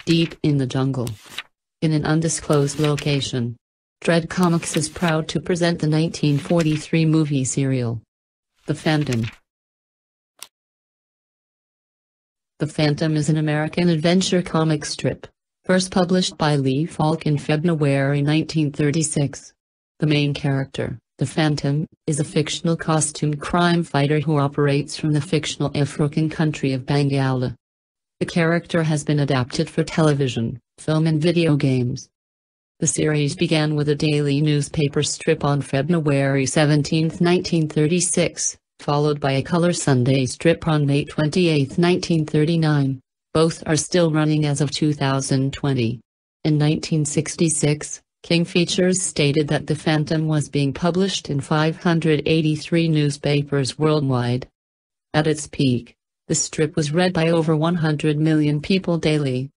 deep in the jungle. In an undisclosed location. Dread Comics is proud to present the 1943 movie serial, The Phantom. The Phantom is an American adventure comic strip, first published by Lee Falk in February 1936. The main character, the Phantom, is a fictional costumed crime fighter who operates from the fictional African country of Bangala. The character has been adapted for television, film and video games. The series began with a daily newspaper strip on February 17, 1936, followed by a color Sunday strip on May 28, 1939. Both are still running as of 2020. In 1966, King Features stated that The Phantom was being published in 583 newspapers worldwide. At its peak, the strip was read by over 100 million people daily.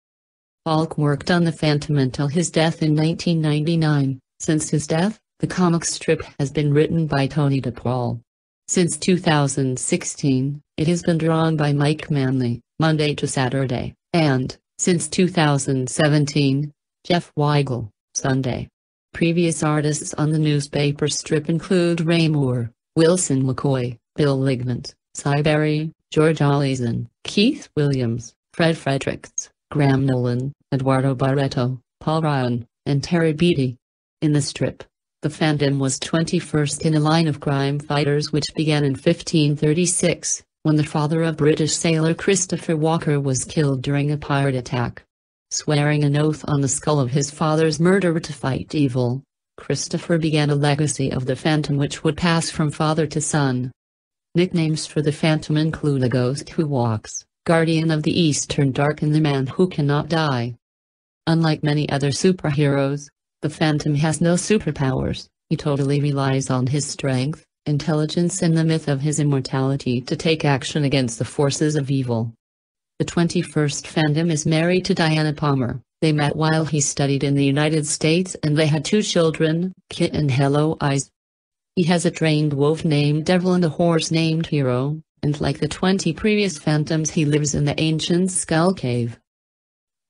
Falk worked on The Phantom until his death in 1999. Since his death, the comic strip has been written by Tony DePaul. Since 2016, it has been drawn by Mike Manley, Monday to Saturday, and, since 2017, Jeff Weigel, Sunday. Previous artists on the newspaper strip include Ray Moore, Wilson McCoy, Bill Ligmant, Cy Berry, George Allison, Keith Williams, Fred Fredericks, Graham Nolan, Eduardo Barreto, Paul Ryan, and Terry Beatty. In the strip, the Phantom was 21st in a line of crime fighters which began in 1536, when the father of British sailor Christopher Walker was killed during a pirate attack. Swearing an oath on the skull of his father's murderer to fight evil, Christopher began a legacy of the Phantom which would pass from father to son. Nicknames for the Phantom include the Ghost Who Walks, Guardian of the Eastern Dark and the Man Who Cannot Die. Unlike many other superheroes, the Phantom has no superpowers. He totally relies on his strength, intelligence and the myth of his immortality to take action against the forces of evil. The 21st Phantom is married to Diana Palmer. They met while he studied in the United States and they had 2 children, Kit and Hello Eyes. He has a trained wolf named Devil and a horse named Hero, and like the 20 previous Phantoms he lives in the ancient Skull Cave.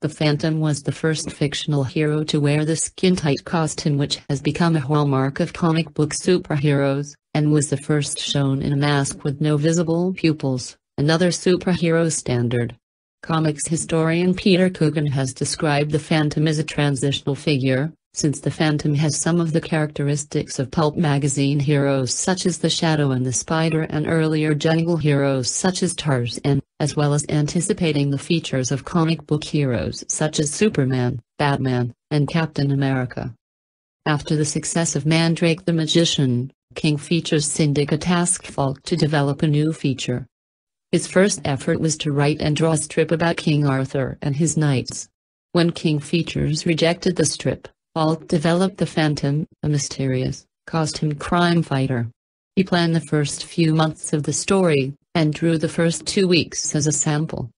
The Phantom was the first fictional hero to wear the skin-tight costume which has become a hallmark of comic book superheroes, and was the first shown in a mask with no visible pupils, another superhero standard. Comics historian Peter Coogan has described the Phantom as a transitional figure, since the Phantom has some of the characteristics of pulp magazine heroes such as the Shadow and the Spider and earlier jungle heroes such as Tarzan, as well as anticipating the features of comic book heroes such as Superman, Batman, and Captain America. After the success of Mandrake the Magician, King Features Syndicate tasked Falk to develop a new feature. His first effort was to write and draw a strip about King Arthur and his knights. When King Features rejected the strip, Falk developed the Phantom, a mysterious, costumed crime fighter. He planned the first few months of the story, and drew the first 2 weeks as a sample.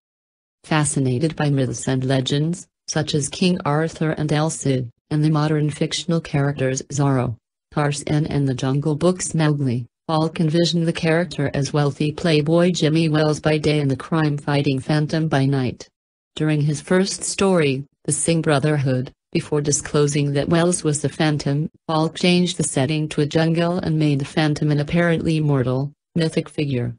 Fascinated by myths and legends, such as King Arthur and El Cid, and the modern fictional characters Zorro, Tarzan and the Jungle Book's Mowgli, Falk envisioned the character as wealthy playboy Jimmy Wells by day and the crime-fighting Phantom by night. During his first story, The Singh Brotherhood, before disclosing that Wells was the Phantom, Falk changed the setting to a jungle and made the Phantom an apparently mortal, mythic figure.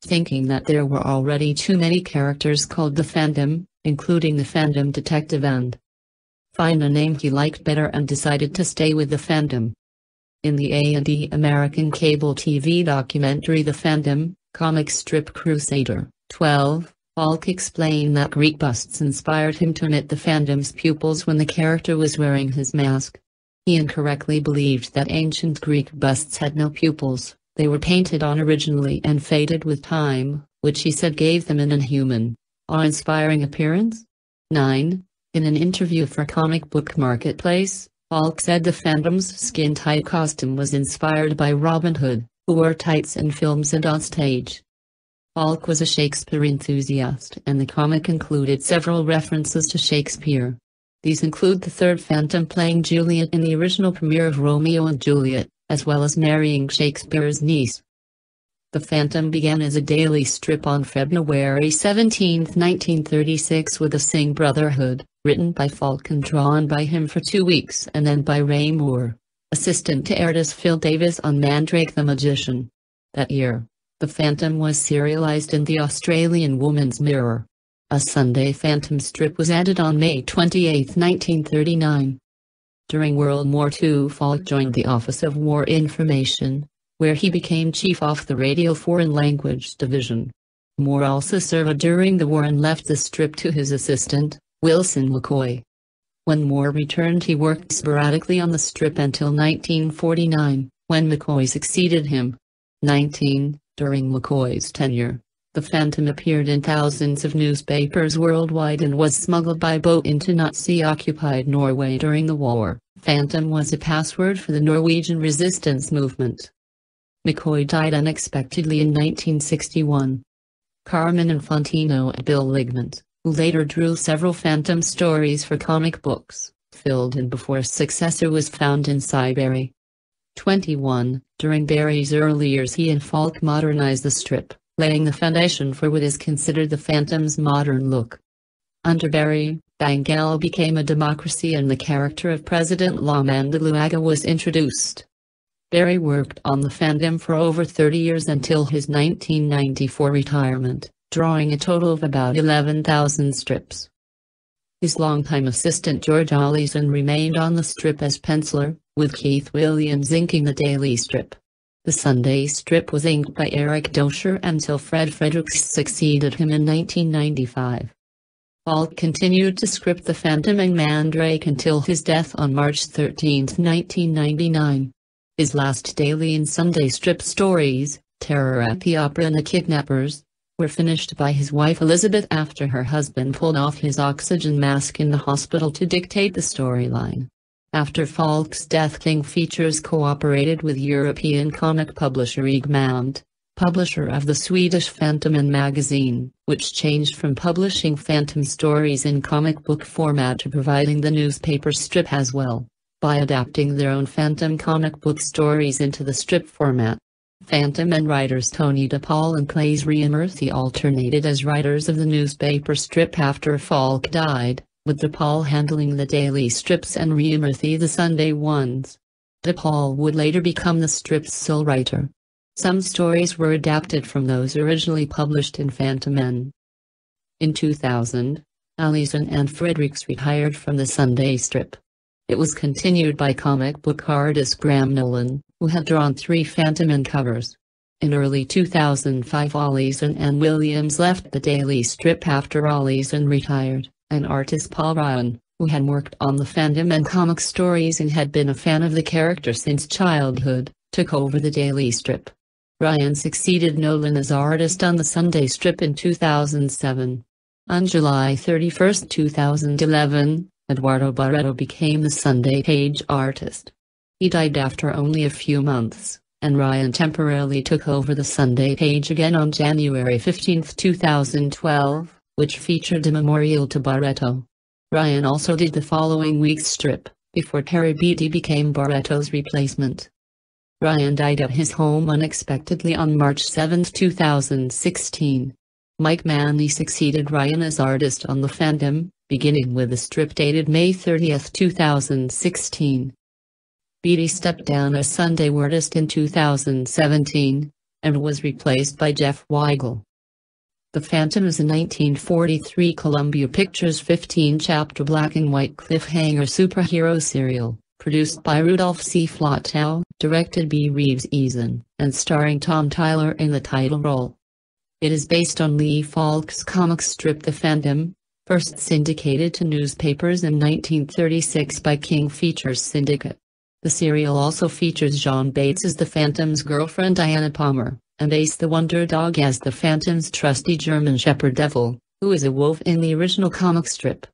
Thinking that there were already too many characters called the Phantom, including the Phantom Detective and find a name he liked better and decided to stay with the Phantom. In the A&E American cable TV documentary The Phantom, comic strip Crusader, 12, Falk explained that Greek busts inspired him to knit the Phantom's pupils when the character was wearing his mask. He incorrectly believed that ancient Greek busts had no pupils, they were painted on originally and faded with time, which he said gave them an inhuman, awe-inspiring appearance. 9. In an interview for Comic Book Marketplace, Falk said the Phantom's skin-tight costume was inspired by Robin Hood, who wore tights in films and on stage. Falk was a Shakespeare enthusiast and the comic included several references to Shakespeare. These include the third Phantom playing Juliet in the original premiere of Romeo and Juliet, as well as marrying Shakespeare's niece. The Phantom began as a daily strip on February 17, 1936 with the Singh Brotherhood, written by Falk and drawn by him for 2 weeks and then by Ray Moore, assistant to artist Phil Davis on Mandrake the Magician. That year, The Phantom was serialized in the Australian Woman's Mirror. A Sunday Phantom strip was added on May 28, 1939. During World War II, Falk joined the Office of War Information, where he became chief of the Radio Foreign Language Division. Moore also served during the war and left the strip to his assistant, Wilson McCoy. When Moore returned, he worked sporadically on the strip until 1949, when McCoy succeeded him. During McCoy's tenure, The Phantom appeared in thousands of newspapers worldwide and was smuggled by boat into Nazi-occupied Norway during the war. Phantom was a password for the Norwegian resistance movement. McCoy died unexpectedly in 1961. Carmen Infantino and Bill Ligmant, who later drew several Phantom stories for comic books, filled in before a successor was found in Siberia. 21. During Barry's early years, he and Falk modernized the strip, laying the foundation for what is considered the Phantom's modern look. Under Barry, Bengal became a democracy and the character of President La Mandaluyga was introduced. Barry worked on the Phantom for over 30 years until his 1994 retirement, drawing a total of about 11,000 strips. His longtime assistant George Allison remained on the strip as penciler, with Keith Williams inking the daily strip. The Sunday strip was inked by Eric Dosher until Fred Fredericks succeeded him in 1995. Falk continued to script the Phantom and Mandrake until his death on March 13, 1999. His last daily and Sunday strip stories, Terror at the Opera and The Kidnappers, were finished by his wife Elizabeth after her husband pulled off his oxygen mask in the hospital to dictate the storyline. After Falk's death, King Features cooperated with European comic publisher Egmont, publisher of the Swedish Phantomen magazine, which changed from publishing Phantom stories in comic book format to providing the newspaper strip as well, by adapting their own Phantom comic book stories into the strip format. Phantom and writers Tony DePaul and Claes Reimurthy alternated as writers of the newspaper strip after Falk died, with DePaul handling the daily strips and Reimurthy the Sunday ones. DePaul would later become the strip's sole writer. Some stories were adapted from those originally published in Phantomen. In 2000, Allison and Fredericks retired from the Sunday strip. It was continued by comic book artist Graham Nolan, who had drawn 3 Phantomen covers. In early 2005, Allison and Williams left the daily strip after Allison retired, and artist Paul Ryan, who had worked on the Phantom and comic stories and had been a fan of the character since childhood, took over the daily strip. Ryan succeeded Nolan as artist on the Sunday strip in 2007. On July 31, 2011, Eduardo Barreto became the Sunday page artist. He died after only a few months, and Ryan temporarily took over the Sunday page again on January 15, 2012, which featured a memorial to Barreto. Ryan also did the following week's strip, before Terry Beattie became Barreto's replacement. Ryan died at his home unexpectedly on March 7, 2016. Mike Manley succeeded Ryan as artist on The Phantom, beginning with the strip dated May 30, 2016. Beattie stepped down as Sunday artist in 2017, and was replaced by Jeff Weigel. The Phantom is a 1943 Columbia Pictures 15-chapter black-and-white cliffhanger superhero serial, produced by Rudolph C. Flatow, directed by Reeves Eason, and starring Tom Tyler in the title role. It is based on Lee Falk's comic strip The Phantom, first syndicated to newspapers in 1936 by King Features Syndicate. The serial also features Jeanne Bates as the Phantom's girlfriend Diana Palmer, and Ace the Wonder Dog as the Phantom's trusty German Shepherd Devil, who is a wolf in the original comic strip.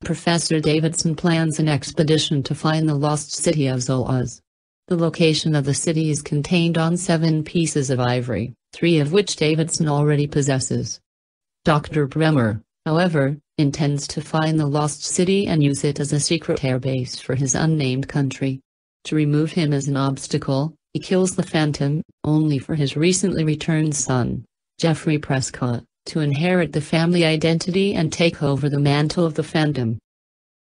Professor Davidson plans an expedition to find the lost city of Zoloz. The location of the city is contained on 7 pieces of ivory, 3 of which Davidson already possesses. Dr. Bremmer, however, intends to find the lost city and use it as a secret airbase for his unnamed country. To remove him as an obstacle, He kills the Phantom, only for his recently returned son, Geoffrey Prescott, to inherit the family identity and take over the mantle of the Phantom.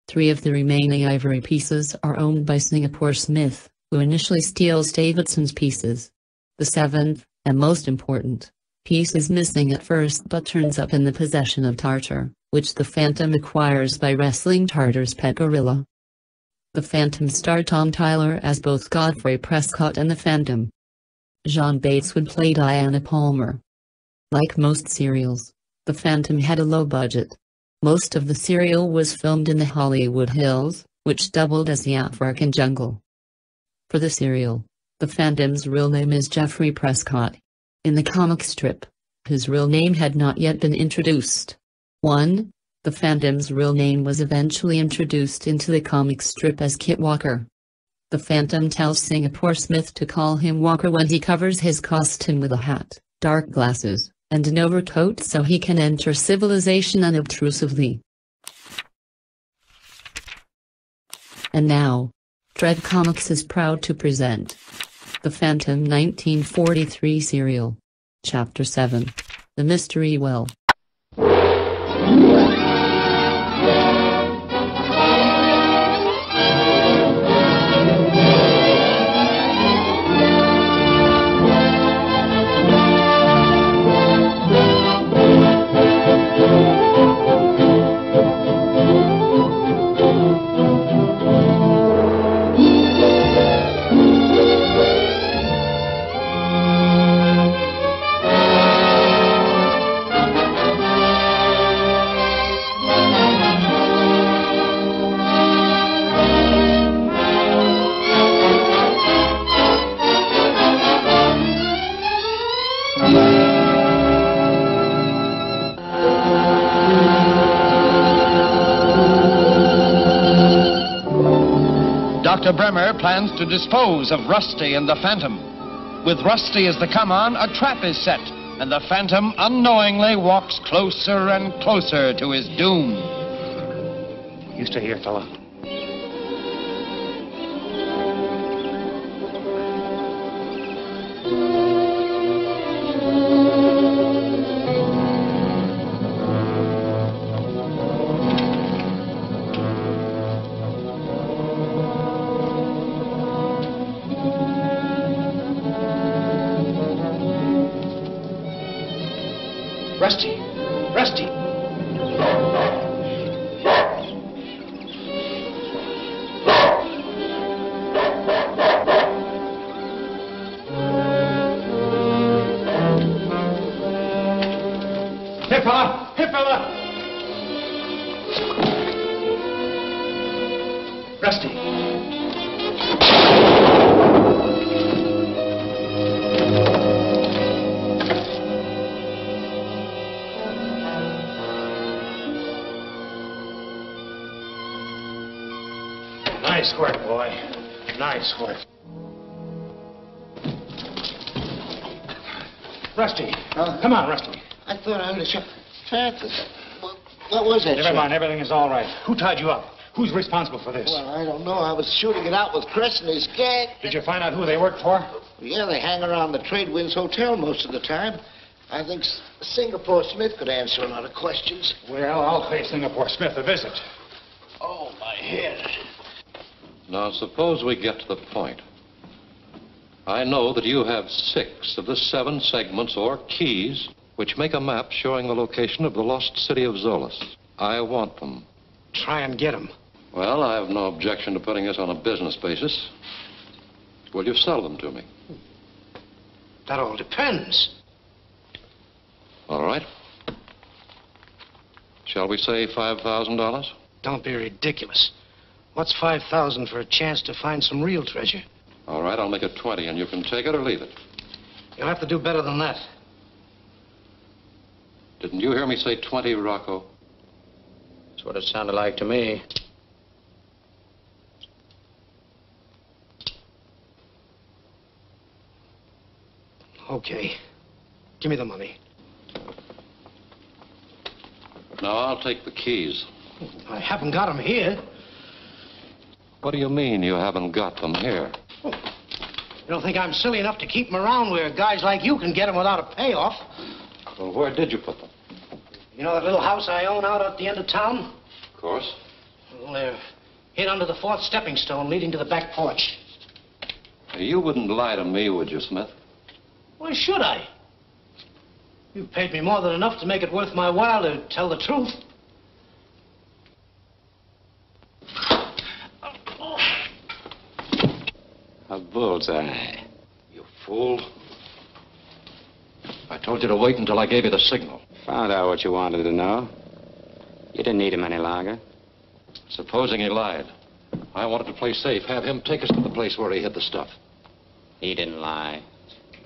3 of the remaining ivory pieces are owned by Singapore Smith, who initially steals Davidson's pieces. The 7th, and most important, piece is missing at first but turns up in the possession of Tartar, which the Phantom acquires by wrestling Tartar's pet gorilla. The Phantom starred Tom Tyler as both Geoffrey Prescott and the Phantom. Jeanne Bates would play Diana Palmer. Like most serials, the Phantom had a low budget. Most of the serial was filmed in the Hollywood Hills, which doubled as the African jungle. For the serial, the Phantom's real name is Geoffrey Prescott. In the comic strip, his real name had not yet been introduced. 1. The Phantom's real name was eventually introduced into the comic strip as Kit Walker. The Phantom tells Singapore Smith to call him Walker when he covers his costume with a hat, dark glasses, and an overcoat so he can enter civilization unobtrusively. And now, Dread Comics is proud to present The Phantom 1943 serial. Chapter 7. The Mystery Well. Dr. Bremmer plans to dispose of Rusty and the Phantom. With Rusty as the come-on, a trap is set, and the Phantom unknowingly walks closer and closer to his doom. You stay here, fella. Rusty! Rusty! Here, fella! Here, fella! Rusty! Nice work, boy. Nice work. Rusty. Come on, Rusty. I thought I heard a shot. Francis, what was that? Never mind, everything is all right. Who tied you up? Who's responsible for this? Well, I don't know. I was shooting it out with Chris and his gang. Did you find out who they worked for? Yeah, they hang around the Trade Winds Hotel most of the time. I think Singapore Smith could answer a lot of questions. Well, I'll pay Singapore Smith a visit. Oh, my head. Now, suppose we get to the point. I know that you have 6 of the 7 segments or keys which make a map showing the location of the lost city of Zoloz. I want them. Try and get them. Well, I have no objection to putting this on a business basis. Will you sell them to me? That all depends. All right. Shall we say $5,000? Don't be ridiculous. What's 5,000 for a chance to find some real treasure? All right, I'll make it 20, and you can take it or leave it. You'll have to do better than that. Didn't you hear me say 20, Rocco? That's what it sounded like to me. Okay. Give me the money. Now, I'll take the keys. I haven't got them here. What do you mean you haven't got them here? You don't think I'm silly enough to keep them around where guys like you can get them without a payoff? Well, where did you put them? You know that little house I own out at the end of town? Of course. Well, they're hid under the fourth stepping stone leading to the back porch. You wouldn't lie to me, would you, Smith? Why should I? You've paid me more than enough to make it worth my while to tell the truth. A bullseye. You fool. I told you to wait until I gave you the signal. Found out what you wanted to know. You didn't need him any longer. Supposing he lied. I wanted to play safe, have him take us to the place where he hid the stuff. He didn't lie.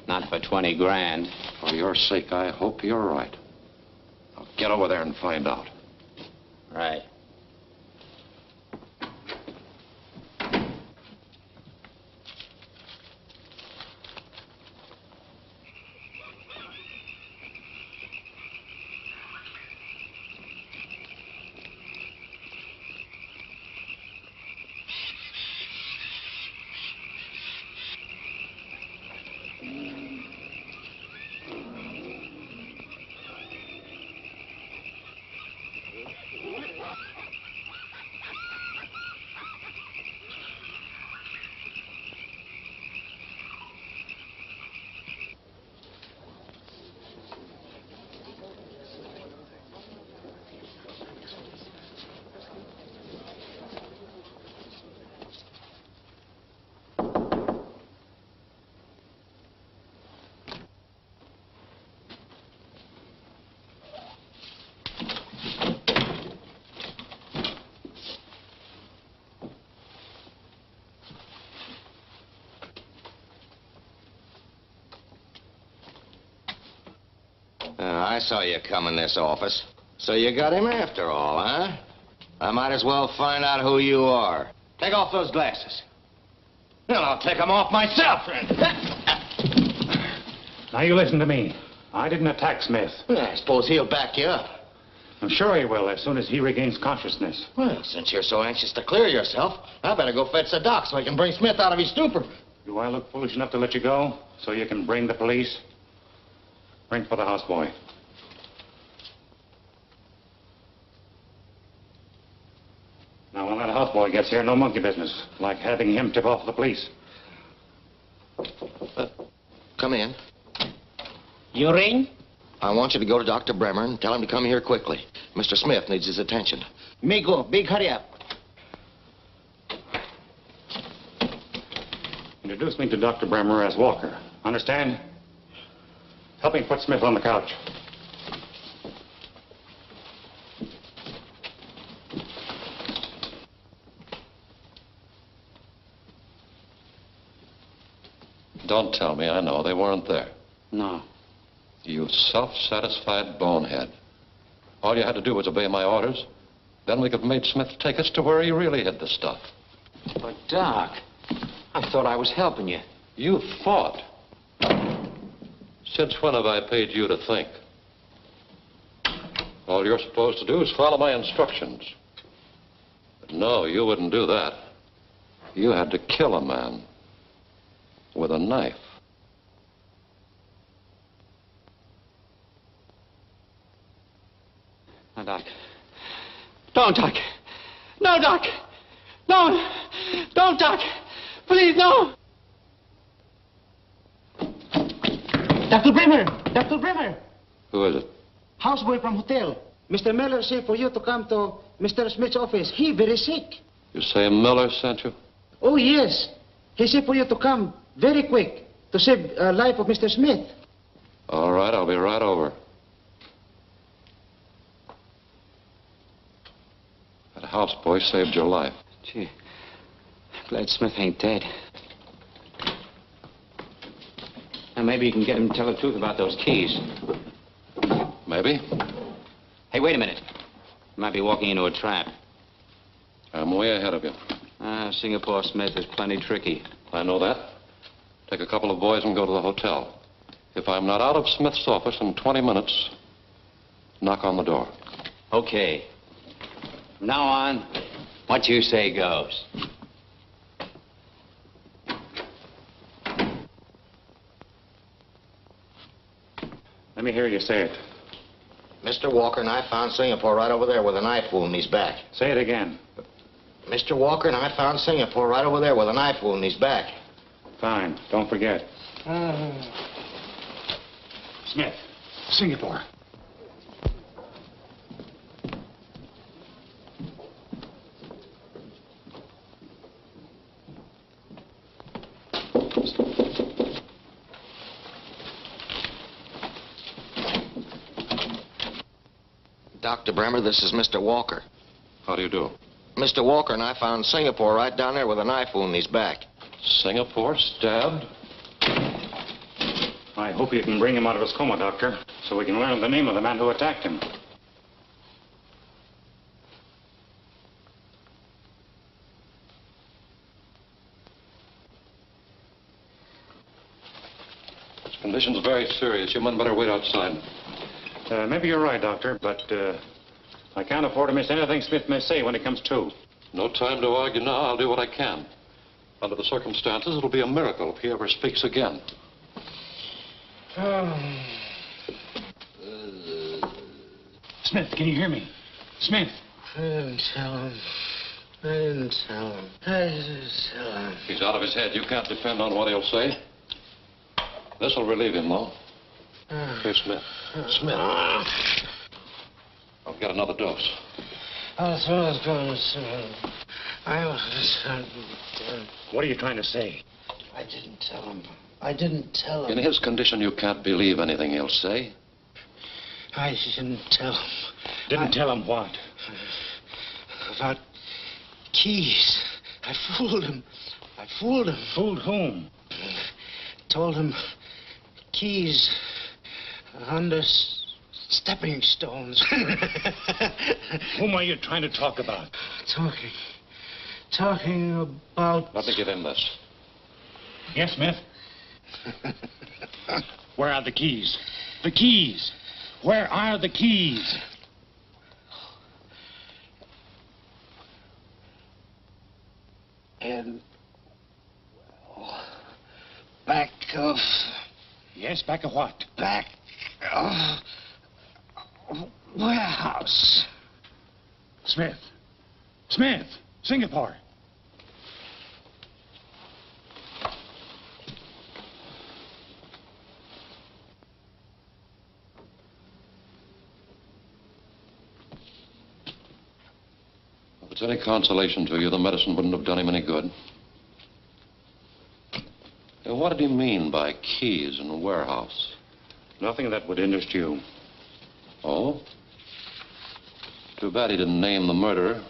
Not for 20 grand. For your sake, I hope you're right. Now get over there and find out. Right. I saw you come in this office. So you got him after all, huh? I might as well find out who you are. Take off those glasses. Well, I'll take them off myself. Now, you listen to me. I didn't attack Smith. Well, I suppose he'll back you up. I'm sure he will as soon as he regains consciousness. Well, since you're so anxious to clear yourself, I better go fetch the doc so I can bring Smith out of his stupor. Do I look foolish enough to let you go so you can bring the police? Ring for the houseboy. Now, when that houseboy gets here, no monkey business, like having him tip off the police. Come in. You ring? I want you to go to Dr. Bremmer and tell him to come here quickly. Mr. Smith needs his attention. Me go. Big hurry up. Introduce me to Dr. Bremmer as Walker. Understand? Help me put Smith on the couch. Don't tell me. I know they weren't there. No. You self-satisfied bonehead. All you had to do was obey my orders. Then we could have made Smith take us to where he really hid the stuff. But, Doc, I thought I was helping you. You thought. Since when have I paid you to think? All you're supposed to do is follow my instructions. But no, you wouldn't do that. You had to kill a man with a knife. Now, Doc. Don't, Doc. No, Doc. No. Don't, Doc. Please, no. Dr. Bremmer! Dr. Bremmer! Who is it? Houseboy from hotel. Mr. Miller said for you to come to Mr. Smith's office. He very sick. You say Miller sent you? Oh, yes. He said for you to come very quick to save the life of Mr. Smith. All right, I'll be right over. That houseboy saved your life. Gee, glad Smith ain't dead. Now, maybe you can get him to tell the truth about those keys. Maybe. Hey, wait a minute. You might be walking into a trap. I'm way ahead of you. Singapore Smith is plenty tricky. I know that. Take a couple of boys and go to the hotel. If I'm not out of Smith's office in 20 minutes, knock on the door. Okay. From now on, what you say goes. Let me hear you say it. Mr. Walker and I found Singapore right over there with a knife wound in his back. Say it again. Mr. Walker and I found Singapore right over there with a knife wound in his back. Fine. Don't forget. Smith, Singapore. Dr. Bremmer, this is Mr. Walker. How do you do? Mr. Walker and I found Singapore right down there with a knife wound in his back. Singapore stabbed? I hope you can bring him out of his coma, Doctor, so we can learn the name of the man who attacked him. His condition's very serious. You men better wait outside. Maybe you're right, Doctor, but I can't afford to miss anything Smith may say when it comes to. No time to argue now. I'll do what I can. Under the circumstances, it'll be a miracle if he ever speaks again. Smith, can you hear me? Smith. I didn't tell him. I didn't tell him. I didn't tell him. He's out of his head. You can't depend on what he'll say. This'll relieve him, though. Here, Smith. Smith. I'll get another dose. I was going to say. I was... What are you trying to say? I didn't tell him. I didn't tell him. In his condition, you can't believe anything he'll say. I didn't tell him. Didn't tell him what? About keys. I fooled him. I fooled him. Fooled whom? Told him keys under stepping stones. Whom are you trying to talk about? Talking about... Let me get in this. Yes, Smith? Where are the keys? The keys! Where are the keys? And... back of... Yes, back of what? Back of... warehouse. Smith. Smith! Singapore! If it's any consolation to you, the medicine wouldn't have done him any good. Now, what did he mean by keys in a warehouse? Nothing that would interest you. Oh? Too bad he didn't name the murderer.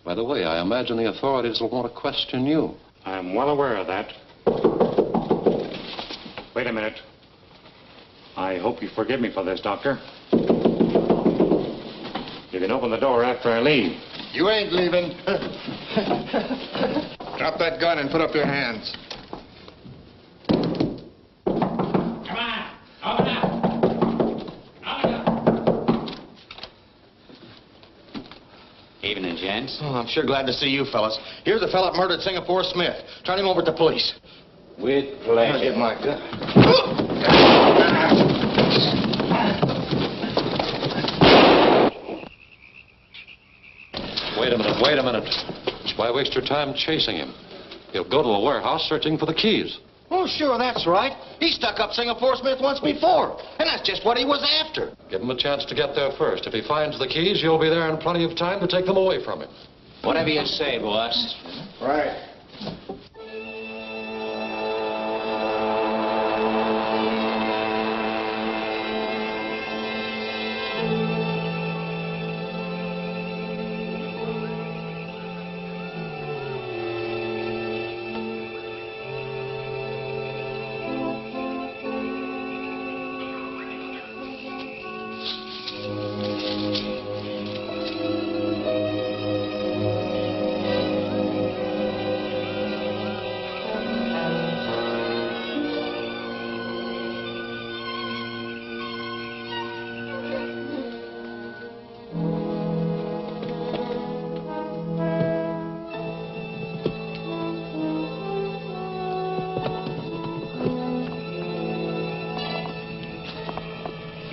By the way, I imagine the authorities will want to question you. I'm well aware of that. Wait a minute. I hope you forgive me for this, Doctor. You can open the door after I leave. You ain't leaving. Drop that gun and put up your hands. Come on! Open up! Open up! Evening, gents. Oh, I'm sure glad to see you fellas. Here's the fella that murdered Singapore Smith. Turn him over to the police. With I'll pleasure. get my gun. Wait a minute. Why waste your time chasing him? He'll go to a warehouse searching for the keys. Oh, sure, that's right. He stuck up Singapore Smith once before. And that's just what he was after. Give him a chance to get there first. If he finds the keys, you'll be there in plenty of time to take them away from him. Whatever you say, boss. Right.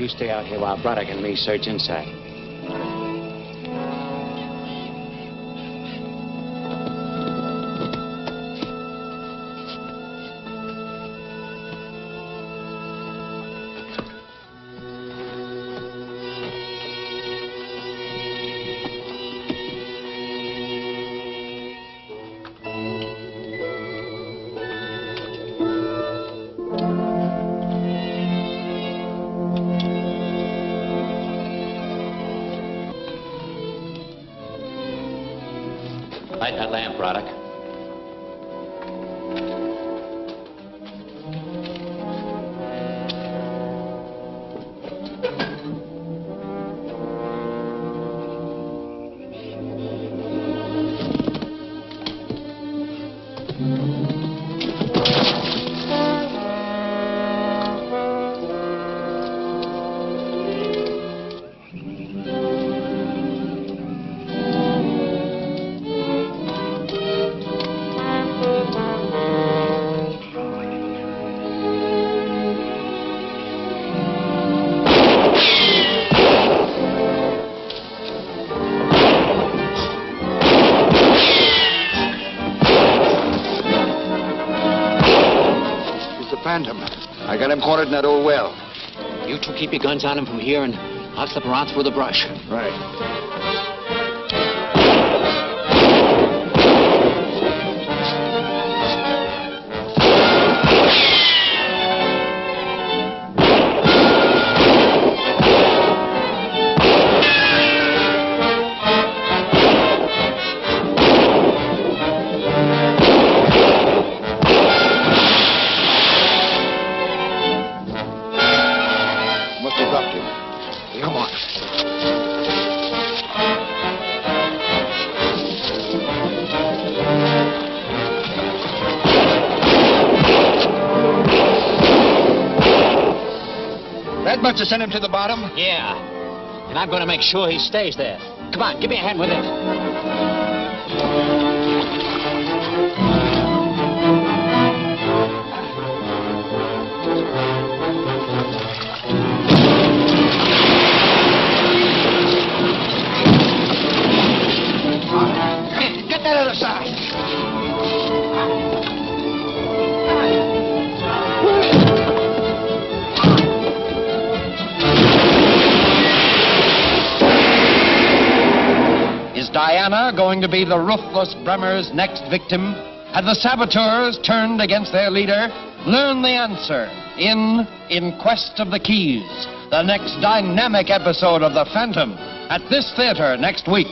You stay out here while Braddock and me search inside. Light that lamp, Braddock. Phantom. I got him cornered in that old well. You two keep your guns on him from here, and I'll slip around through the brush. Right. Must have sent him to the bottom? Yeah. And I'm going to make sure he stays there. Come on, give me a hand with it. Get that other side. Diana going to be the ruthless Bremmer's next victim? Had the saboteurs turned against their leader? Learn the answer in Quest of the Keys, the next dynamic episode of The Phantom, at this theater next week.